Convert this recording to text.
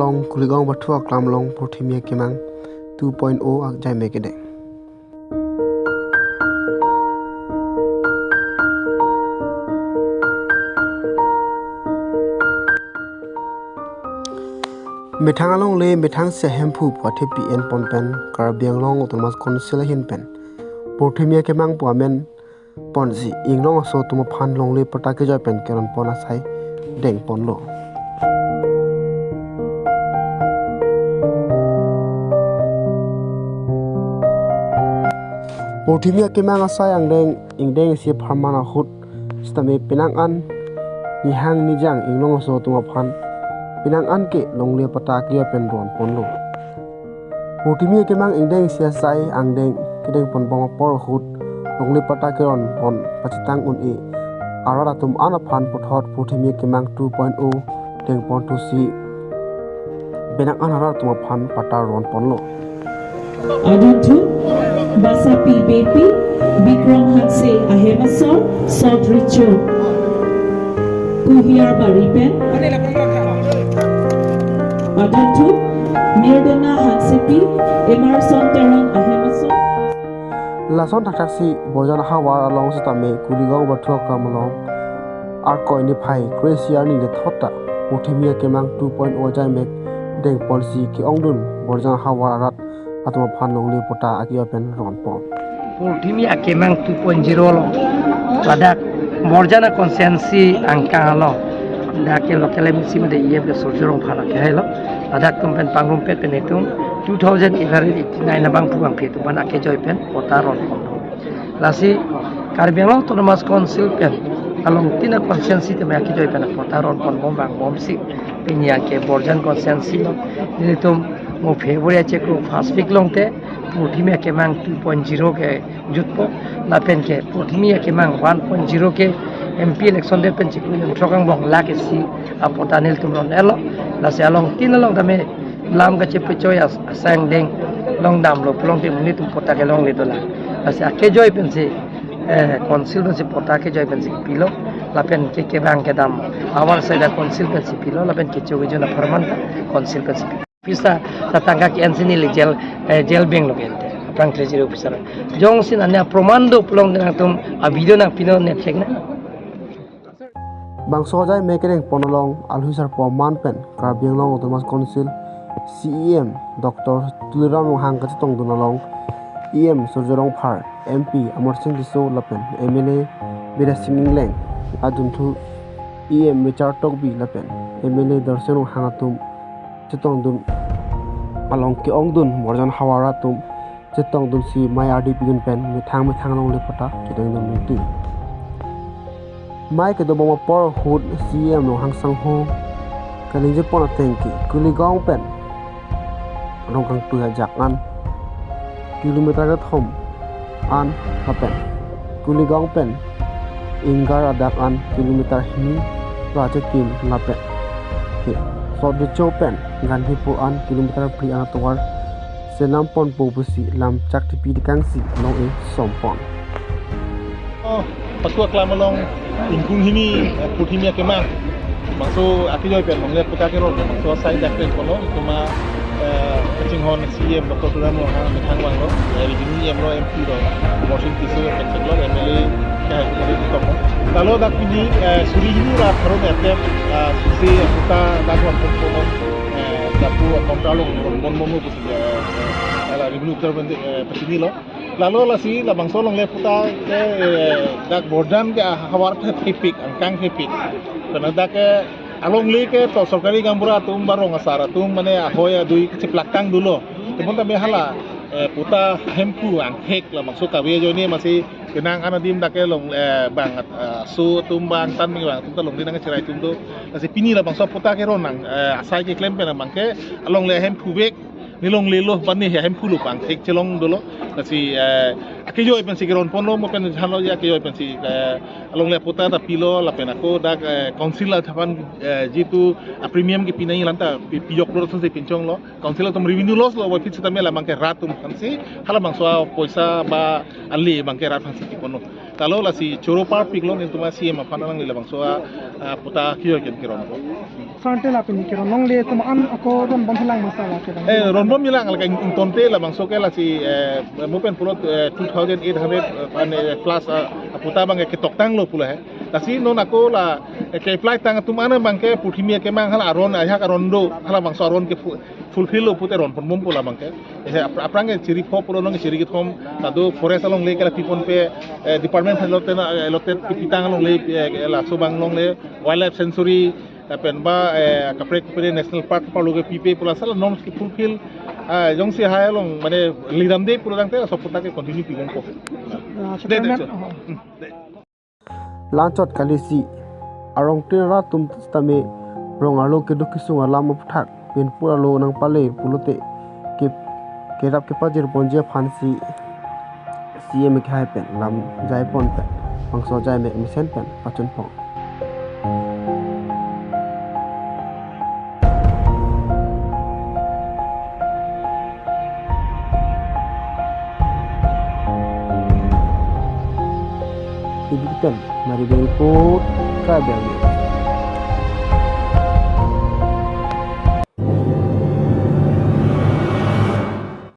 long kuligong bathua klam long prothimia kemang 2.0 ak jai mekede methang along le methang se hempu phathe pn ponpen karbiang long autonomous council hin pen prothimia kemang puamen ponji inglong so tuma phan long le patake jai pen keron pona sai deng ponlo prothimia kemang asai angdeng ingdeng si pharmana hut stame pinang an ni hang ni jang inglong so tuma phan pinang an ke longle patake pen ron ponlo prothimia kemang ingdeng si sai angdeng kedeng pon bong por hut longle patake ron pon pachitang un e arara tum ana phan pothot prothimia kemang 2.0 deng pon tu si pinang an arara tum phan patar ron ponlo Adantu Basapi Bepi Bikram Hanse Ahemasor Sodricho Kuhiar Baripen Adantu Mirdana Hansepi Emerson Teron Ahemasor Lason taksi bojan hawar along stame kuligong bathua kamlong arkoi ni phai Croatia ni le thota prothimia kemang 2.0 jai mek deng policy ki ongdun bojan hawar arat atuma phan longle pota akia pen ron pon prothimia kemang 2.0 lo padak morjana konsensi angka lo dake lokale musim de yeb ke sorjorong phana ke helo padak kompen pangrum pet penetum 2089 na bang puang phetu bana ke joy pen pota ron pon lasi karbiang autonomous council pen along tina konsensi te mek joy pen pota ron pon bang bomsi pinya ke borjan konsensi lo nitum mo February cheko first week longte prothimia kemang 2.0 ke jutpo lapen ke prothimia kemang 1.0 ke MP election de pen cheko trokang bong la ke si apotanil tumron elo la se along tin long dame lam ga chepe choya sang deng long dam lo plong te muni tum pota ke long le dola la se ake joy pen se council se pota ke joy pen se pilo lapen ke bang ke dam awar se da council pen se pilo lapen ke choge jona permanent council pen se pisa tatangga ki ensini le gel bank lo gente apang treasury officer jong sin anya promando plong na tum abido na pino ne chekna bang sojai mekereng ponolong alhuisar po manpen karbiang long autonomous council CEM Dr. Tuliram hang ka tong dunalong EM Sorjorong Phar MP Amor Singh Diso lapen MLA Bira Singing Leng adun thu EM Mechar Tokbi lapen MLA Darshan hangatum chetong dun along ke ong dun morjan hawara tum chetong dun si mayadi pigin pen mithang long le pata kedeng dun tu mai ke do boma por hut CM no hang sang ho kaling je pon tengki kuligong pen rong kang tu jak an kilometer ka thom an hapen kuligong pen ingar adak an kilometer hini prajetin lapen ke Sod Chopen Gandhi Puan kilometer pri anatwar senampon popusi lam chak tipi dikangsi long e sompon pasua klamalong ingkung hini prothimia kemang maso akijoy pen longle puta ke ron maso sai dakten kono kuma Chinghon CM Dr. Turamo ha methang wang lo region em lo MP lo motion tisu pen lo MLA ka ko kalau dak ini suri ini ra tharo ete susi puta dak wan kono dapu kontrol mon momo pusi ala revenue terben pesini lo lalu la si la bangso long le puta ke dak bordan ke hawar tipik angkang tipik karena dak along le ke to sarkari gambura tum barong asara tum mane ahoya dui ciplakang dulu temun tabe hala puta hempu angkek la maksud kawe jo ni masih kenang anadim dake long bangat su tumbang tan mi bang tum long dinang cerai tum tu masih pini la bangso puta ke ronang asai ke klem pen bangke along le hempu bek nilong lelo pani hempu lu bang tek celong dulu masih Akiyo pensi kiron pono mo pen halo ya akiyo pensi along le puta ta pilo la pena ko dak council la thapan jitu premium ki pinai lanta piyok lo se pinchong lo council tom revenue loss lo wa pitsa tamela mangke ratum kansi hala mangso poisa ba ali mangke rat hansi ki pono talo la si choro par piklo ni tuma si ma panalang le bangso puta kiyo ken kiron ko Sante la pini kiro nong le tumaan ako ron bamhalang masala kira. Ronbom milang la ing tonte la bangso ke la si mopen pulo 2800 plus puta bang ke toktang lo pula he tasi non ako la ke flight tang tumana bang ke puthimia ke mang hala aron ayha arondo hala bangso aron ke fulfill lo pute ron pon pula bang ke aprang chiri pho pulo nong chiri ke thom tado forest along le ke la pipon pe department lotet pitang along le la sobang long le wildlife sanctuary pen ba kaprek pere national park palu ke pipe pula sala norms ki fulfill jong si hai long mane lidam de pura dang te soputa ke continue pigong ko Lanchot kalisi arong tira tum stame rong alo ke dukisunga lama puthak pin pura lo nang pale pulute ke rap ke pajir ponje phansi CM khai pen lam jai pon pen bangso jai me misen pen pachun pong Ibitan, mari berikut kabarnya.